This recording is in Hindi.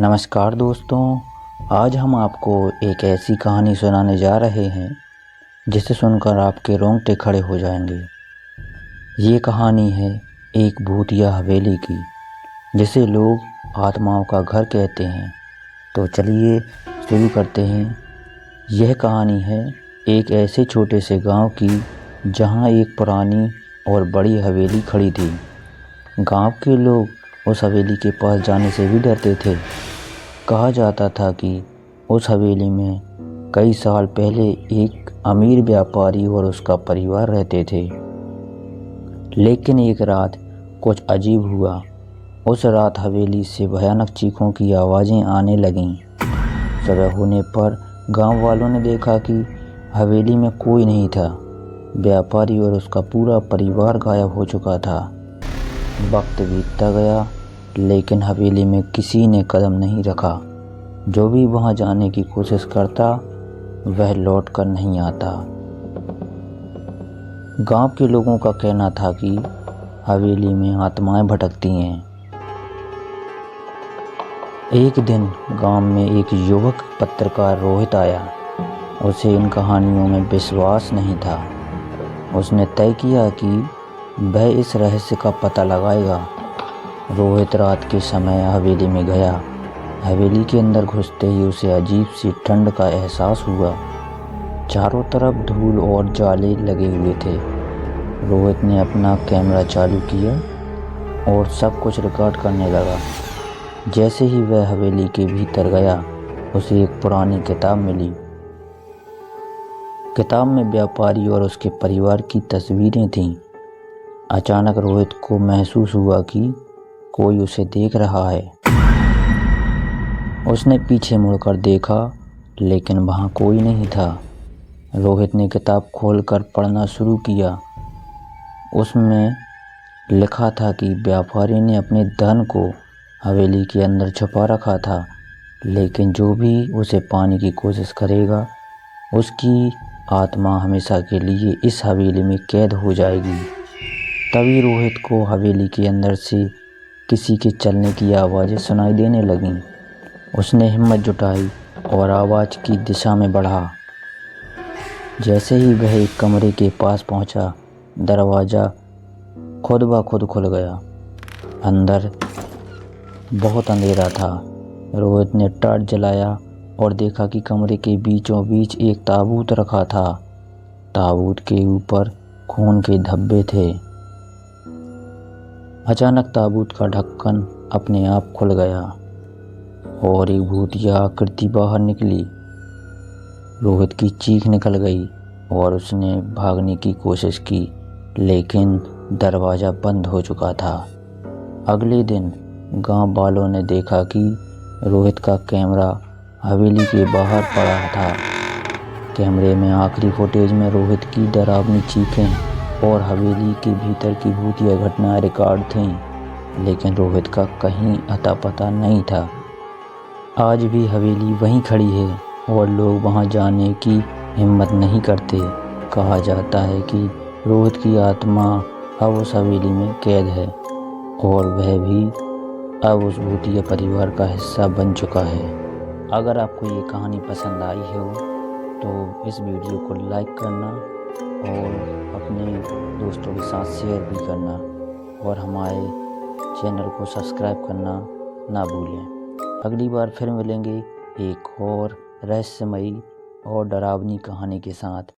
नमस्कार दोस्तों, आज हम आपको एक ऐसी कहानी सुनाने जा रहे हैं जिसे सुनकर आपके रोंगटे खड़े हो जाएंगे। ये कहानी है एक भूतिया हवेली की, जिसे लोग आत्माओं का घर कहते हैं। तो चलिए शुरू करते हैं। यह कहानी है एक ऐसे छोटे से गांव की जहां एक पुरानी और बड़ी हवेली खड़ी थी। गांव के लोग उस हवेली के पास जाने से भी डरते थे। कहा जाता था कि उस हवेली में कई साल पहले एक अमीर व्यापारी और उसका परिवार रहते थे। लेकिन एक रात कुछ अजीब हुआ। उस रात हवेली से भयानक चीखों की आवाज़ें आने लगीं। सुबह होने पर गांव वालों ने देखा कि हवेली में कोई नहीं था। व्यापारी और उसका पूरा परिवार गायब हो चुका था। वक्त बीतता गया, लेकिन हवेली में किसी ने कदम नहीं रखा। जो भी वहां जाने की कोशिश करता, वह लौट कर नहीं आता। गांव के लोगों का कहना था कि हवेली में आत्माएं भटकती हैं। एक दिन गांव में एक युवक पत्रकार रोहित आया। उसे इन कहानियों में विश्वास नहीं था। उसने तय किया कि वह इस रहस्य का पता लगाएगा। रोहित रात के समय हवेली में गया। हवेली के अंदर घुसते ही उसे अजीब सी ठंड का एहसास हुआ। चारों तरफ धूल और जाले लगे हुए थे। रोहित ने अपना कैमरा चालू किया और सब कुछ रिकॉर्ड करने लगा। जैसे ही वह हवेली के भीतर गया, उसे एक पुरानी किताब मिली। किताब में व्यापारी और उसके परिवार की तस्वीरें थीं। अचानक रोहित को महसूस हुआ कि कोई उसे देख रहा है। उसने पीछे मुड़कर देखा, लेकिन वहां कोई नहीं था। रोहित ने किताब खोलकर पढ़ना शुरू किया। उसमें लिखा था कि व्यापारी ने अपने धन को हवेली के अंदर छुपा रखा था, लेकिन जो भी उसे पाने की कोशिश करेगा, उसकी आत्मा हमेशा के लिए इस हवेली में कैद हो जाएगी। तभी रोहित को हवेली के अंदर से किसी के चलने की आवाज़ें सुनाई देने लगीं। उसने हिम्मत जुटाई और आवाज़ की दिशा में बढ़ा। जैसे ही वह एक कमरे के पास पहुंचा, दरवाज़ा खुद ब खुद खुल गया। अंदर बहुत अंधेरा था। रोहित ने टॉर्च जलाया और देखा कि कमरे के बीचों बीच एक ताबूत रखा था। ताबूत के ऊपर खून के धब्बे थे। अचानक ताबूत का ढक्कन अपने आप खुल गया और एक भूतिया आकृति बाहर निकली। रोहित की चीख निकल गई और उसने भागने की कोशिश की, लेकिन दरवाज़ा बंद हो चुका था। अगले दिन गांव वालों ने देखा कि रोहित का कैमरा हवेली के बाहर पड़ा था। कैमरे में आखिरी फुटेज में रोहित की डरावनी चीखें और हवेली के भीतर की भूतिया घटनाएं रिकॉर्ड थीं, लेकिन रोहित का कहीं अता पता नहीं था। आज भी हवेली वहीं खड़ी है और लोग वहां जाने की हिम्मत नहीं करते। कहा जाता है कि रोहित की आत्मा अब उस हवेली में कैद है और वह भी अब उस भूतिया परिवार का हिस्सा बन चुका है। अगर आपको ये कहानी पसंद आई हो तो इस वीडियो को लाइक करना और अपने दोस्तों के साथ शेयर भी करना और हमारे चैनल को सब्सक्राइब करना ना भूलें। अगली बार फिर मिलेंगे एक और रहस्यमयी और डरावनी कहानी के साथ।